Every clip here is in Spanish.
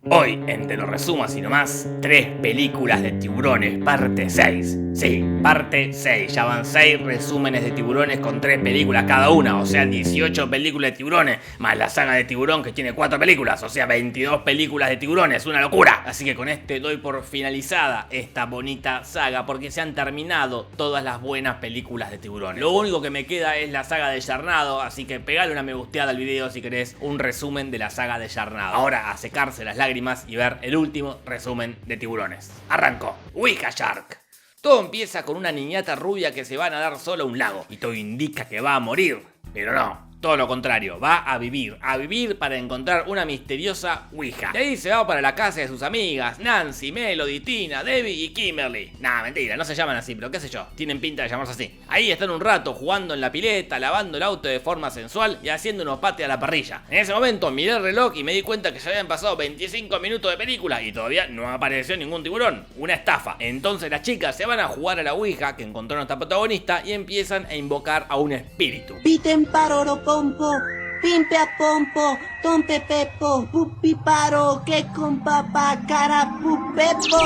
Hoy, en Te lo resumo así nomás, 3 películas de tiburones, parte 6. Sí, parte 6. Ya van 6 resúmenes de tiburones con 3 películas cada una. O sea, 18 películas de tiburones, más la saga de Tiburón que tiene 4 películas. O sea, 22 películas de tiburones, una locura. Así que con este doy por finalizada esta bonita saga, porque se han terminado todas las buenas películas de tiburones. Lo único que me queda es la saga de Sharknado, así que pegale una me gusteada al video si querés un resumen de la saga de Sharknado. Ahora a secarse las lágrimas y ver el último resumen de tiburones. Arrancó. Wicca Shark. Todo empieza con una niñata rubia que se va a nadar sola a un lago y todo indica que va a morir, pero no. Todo lo contrario, va a vivir para encontrar una misteriosa Ouija. De ahí se va para la casa de sus amigas, Nancy, Melody, Tina, Debbie y Kimberly. Nah, mentira, no se llaman así, pero qué sé yo, tienen pinta de llamarse así. Ahí están un rato jugando en la pileta, lavando el auto de forma sensual y haciendo unos pates a la parrilla. En ese momento miré el reloj y me di cuenta que ya habían pasado 25 minutos de película y todavía no apareció ningún tiburón. Una estafa. Entonces las chicas se van a jugar a la Ouija que encontró nuestra protagonista y empiezan a invocar a un espíritu. Piten paroro pompo, pimpe a pompo, tompe pepo, pupi paro, que con papá cara pupepo.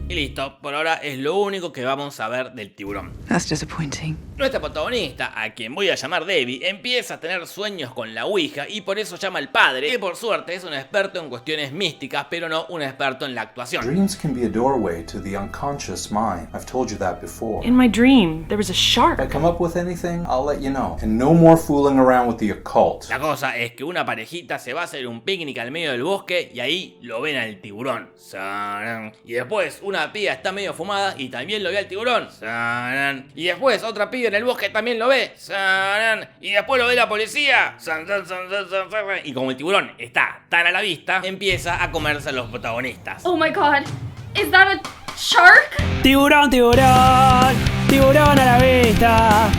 Y listo, por ahora es lo único que vamos a ver del tiburón. That's disappointing. Nuestra protagonista, a quien voy a llamar Debbie, empieza a tener sueños con la Ouija y por eso llama al padre, que por suerte es un experto en cuestiones místicas, pero no un experto en la actuación. Dreams can be a doorway to the unconscious mind. I've told you that before. In my dream, there was a If shark. I come up with anything, I'll let you know. And no more fooling around with the occult. La cosa es que una parejita se va a hacer un picnic al medio del bosque y ahí lo ven al tiburón. ¡Sarán! Y después una piba está medio fumada y también lo ve al tiburón. ¡Sarán! Y después otra piba en el bosque también lo ve. ¡Sarán! Y después lo ve la policía. ¡San, san, san, san, san, san! Y como el tiburón está tan a la vista, empieza a comerse a los protagonistas. Oh my god, is that a shark? Tiburón, tiburón, tiburón a la vista,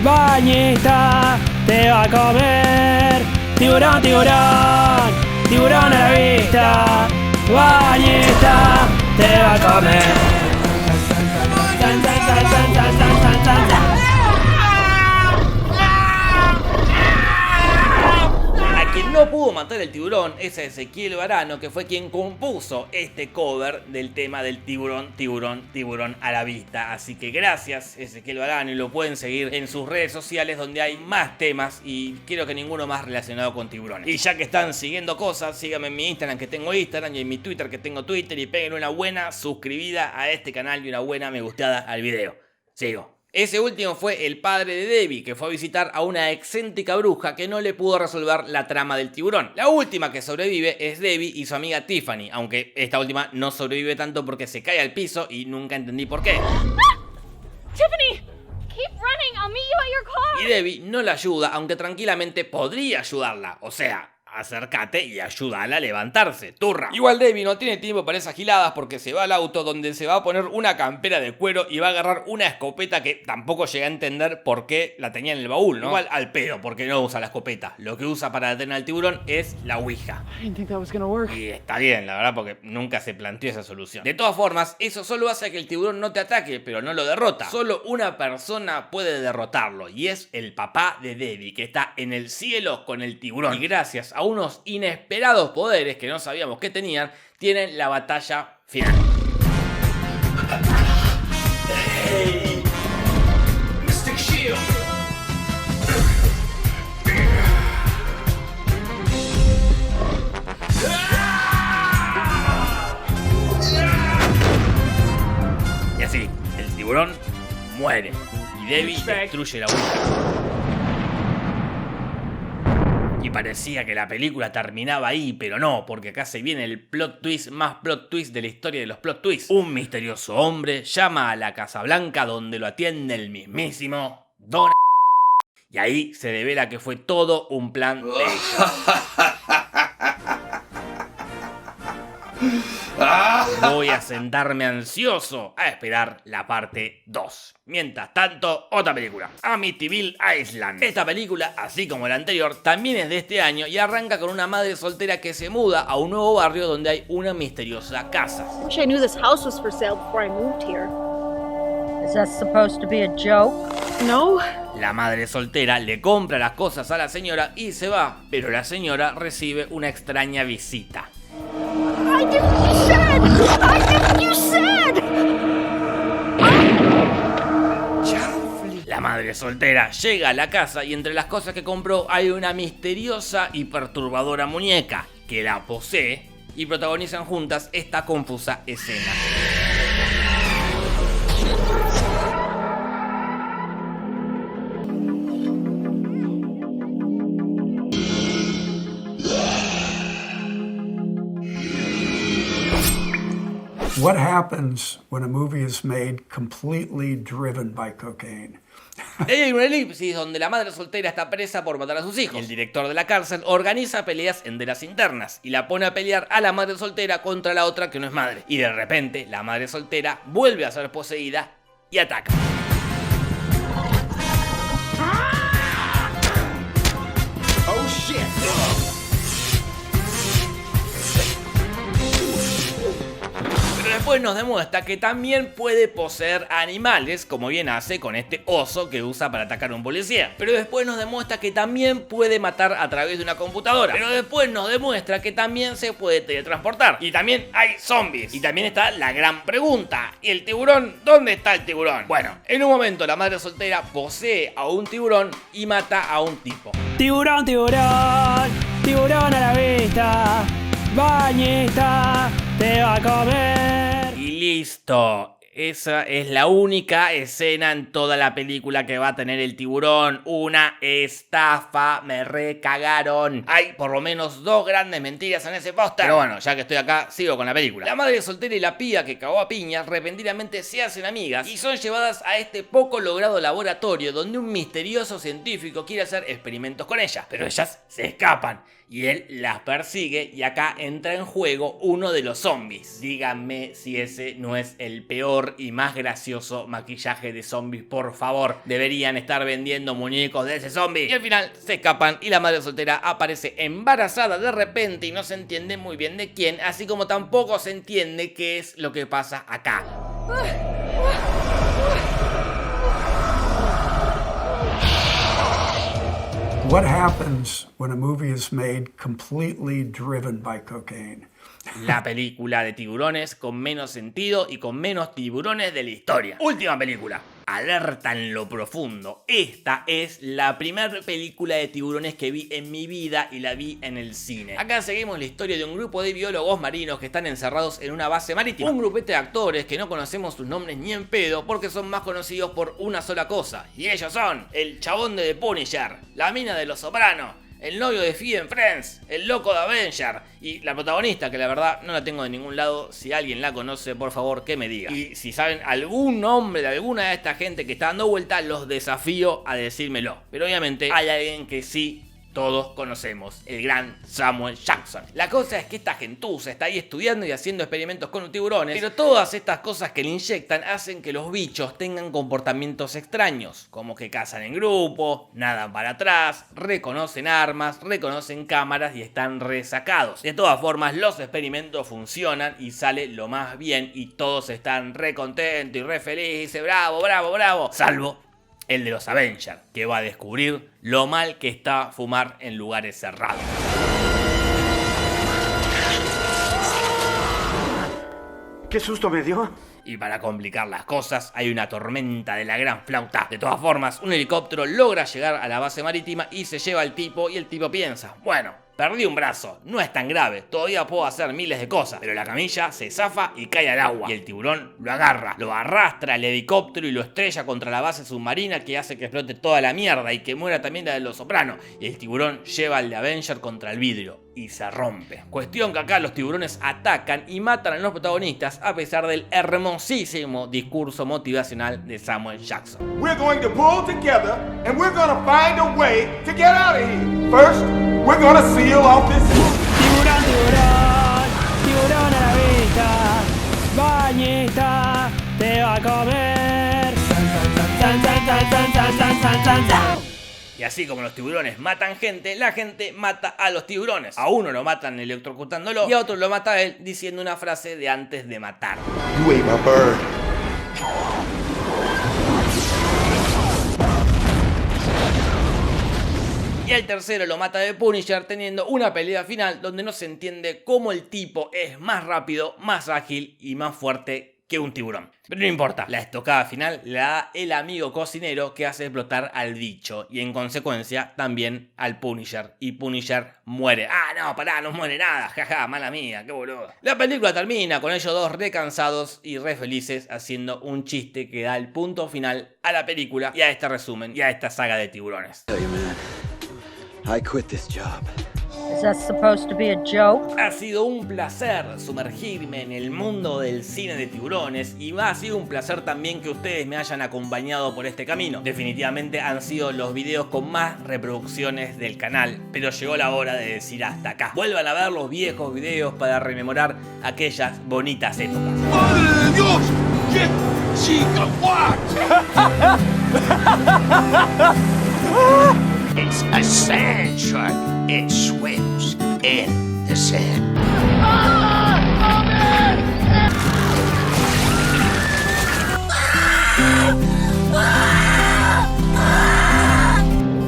bañista, te va a comer. Tiburón, tiburón, tiburón a la vista, bañista, te va a comer. Tan, tan, tan, tan, tan, tan, tan, tan, tan. Quien no pudo matar el tiburón es Ezequiel Varano, que fue quien compuso este cover del tema del tiburón, tiburón, tiburón a la vista. Así que gracias Ezequiel Varano y lo pueden seguir en sus redes sociales donde hay más temas y creo que ninguno más relacionado con tiburones. Y ya que están siguiendo cosas, síganme en mi Instagram que tengo Instagram y en mi Twitter que tengo Twitter y peguen una buena suscribida a este canal y una buena me gusteada al video. Sigo. Ese último fue el padre de Debbie, que fue a visitar a una excéntrica bruja que no le pudo resolver la trama del tiburón. La última que sobrevive es Debbie y su amiga Tiffany, aunque esta última no sobrevive tanto porque se cae al piso y nunca entendí por qué. Tiffany, keep running, I'll meet you at your car. Y Debbie no la ayuda, aunque tranquilamente podría ayudarla, o sea, acércate y ayúdala a levantarse, turra. Igual Debbie no tiene tiempo para esas giladas porque se va al auto donde se va a poner una campera de cuero y va a agarrar una escopeta que tampoco llegué a entender por qué la tenía en el baúl, ¿no? Igual al pedo porque no usa la escopeta. Lo que usa para detener al tiburón es la Ouija. I didn't think that was gonna work. Y está bien, la verdad, porque nunca se planteó esa solución. De todas formas, eso solo hace que el tiburón no te ataque, pero no lo derrota. Solo una persona puede derrotarlo y es el papá de Debbie, que está en el cielo con el tiburón. Y gracias a unos inesperados poderes que no sabíamos que tenían, tienen la batalla final. Hey, Mystic Shield. Y así, el tiburón muere y Debbie destruye la Ouija. Y parecía que la película terminaba ahí, pero no, porque acá se viene el plot twist más plot twist de la historia de los plot twists. Un misterioso hombre llama a la Casa Blanca donde lo atiende el mismísimo Don. Y ahí se devela que fue todo un plan de ella. Voy a sentarme ansioso a esperar la parte 2. Mientras tanto, otra película, Amityville Island. Esta película, así como la anterior, también es de este año y arranca con una madre soltera que se muda a un nuevo barrio donde hay una misteriosa casa. Wish I knew this house was for sale before I moved here. Is that supposed to be a joke? No, La madre soltera le compra las cosas a la señora y se va, pero la señora recibe una extraña visita. I did what you said! I did what you said! La madre soltera llega a la casa y entre las cosas que compró hay una misteriosa y perturbadora muñeca que la posee y protagonizan juntas esta confusa escena. What happens when a movie is made completely driven by cocaine? Hay una elipsis donde la madre soltera está presa por matar a sus hijos. El director de la cárcel organiza peleas en de las internas y la pone a pelear a la madre soltera contra la otra que no es madre. Y de repente la madre soltera vuelve a ser poseída y ataca. Oh shit! Después nos demuestra que también puede poseer animales, como bien hace con este oso que usa para atacar a un policía. Pero después nos demuestra que también puede matar a través de una computadora. Pero después nos demuestra que también se puede teletransportar. Y también hay zombies. Y también está la gran pregunta: ¿y el tiburón? ¿Dónde está el tiburón? Bueno, en un momento la madre soltera posee a un tiburón y mata a un tipo. Tiburón, tiburón, tiburón a la vista. Bañista, te va a comer. Y listo. Esa es la única escena en toda la película que va a tener el tiburón. Una estafa, me recagaron. Hay por lo menos 2 grandes mentiras en ese póster. Pero bueno, ya que estoy acá, sigo con la película. La madre soltera y la pía que cagó a piñas repentinamente se hacen amigas y son llevadas a este poco logrado laboratorio donde un misterioso científico quiere hacer experimentos con ellas. Pero ellas se escapan y él las persigue y acá entra en juego uno de los zombies. Díganme si ese no es el peor y más gracioso maquillaje de zombies, por favor. Deberían estar vendiendo muñecos de ese zombie. Y al final se escapan y la madre soltera aparece embarazada de repente y no se entiende muy bien de quién, así como tampoco se entiende qué es lo que pasa acá. What happens when a movie is made completely driven by cocaine? La película de tiburones con menos sentido y con menos tiburones de la historia. Última película. Alerta en lo profundo. Esta es la primera película de tiburones que vi en mi vida y la vi en el cine. Acá seguimos la historia de un grupo de biólogos marinos que están encerrados en una base marítima. Un grupete de actores que no conocemos sus nombres ni en pedo porque son más conocidos por una sola cosa. Y ellos son el chabón de The Punisher, la mina de Los Sopranos, el novio de Phoebe en Friends, el loco de Avenger y la protagonista, que la verdad no la tengo de ningún lado. Si alguien la conoce, por favor que me diga. Y si saben algún nombre de alguna de esta gente que está dando vuelta, los desafío a decírmelo. Pero obviamente hay alguien que sí todos conocemos, el gran Samuel Jackson. La cosa es que esta gentuza está ahí estudiando y haciendo experimentos con los tiburones, pero todas estas cosas que le inyectan hacen que los bichos tengan comportamientos extraños, como que cazan en grupo, nadan para atrás, reconocen armas, reconocen cámaras y están resacados. De todas formas, los experimentos funcionan y sale lo más bien y todos están re contentos y re felices, bravo, bravo, bravo, salvo el de los Avengers, que va a descubrir lo mal que está fumar en lugares cerrados. ¿Qué susto me dio? Y para complicar las cosas, hay una tormenta de la gran flauta. De todas formas, un helicóptero logra llegar a la base marítima y se lleva al tipo, y el tipo piensa: bueno, perdí un brazo, no es tan grave, todavía puedo hacer miles de cosas. Pero la camilla se zafa y cae al agua. Y el tiburón lo agarra, lo arrastra al helicóptero y lo estrella contra la base submarina, que hace que explote toda la mierda y que muera también la de Los Sopranos. Y el tiburón lleva al de Avenger contra el vidrio y se rompe. Cuestión que acá los tiburones atacan y matan a los protagonistas a pesar del hermosísimo discurso motivacional de Samuel Jackson. We're going to pull together and we're going to find a way to get out of here. First, we're going to seal off this. Tiburón, tiburón, tiburón a la vista. Bañista, te va a comer. San, san, san, san, san, san, san, san, san. Y así como los tiburones matan gente, la gente mata a los tiburones. A uno lo matan electrocutándolo y a otro lo mata a él diciendo una frase de antes de matar. You ate my bird. Y el tercero lo mata de Punisher, teniendo una pelea final donde no se entiende cómo el tipo es más rápido, más ágil y más fuerte que un tiburón. Pero no importa, la estocada final la da el amigo cocinero que hace explotar al bicho y en consecuencia también al Punisher. Y Punisher muere. Ah, no, pará, no muere nada, jaja, mala mía, qué boludo. La película termina con ellos dos recansados y re felices haciendo un chiste que da el punto final a la película y a este resumen y a esta saga de tiburones. I quit this job. Is that supposed to be a joke? Ha sido un placer sumergirme en el mundo del cine de tiburones y ha sido un placer también que ustedes me hayan acompañado por este camino. Definitivamente han sido los videos con más reproducciones del canal, pero llegó la hora de decir hasta acá. Vuelvan a ver los viejos videos para rememorar aquellas bonitas épocas. ¡Madre de Dios! ¡Qué chica It's a sand shark. It swims in the sand.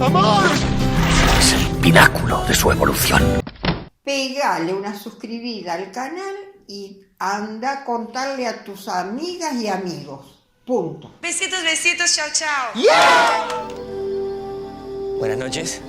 ¡Amor! Es el pináculo de su evolución. Pégale una suscribida al canal y anda a contarle a tus amigas y amigos. Punto. Besitos, besitos, chao, chao. Buenas noches.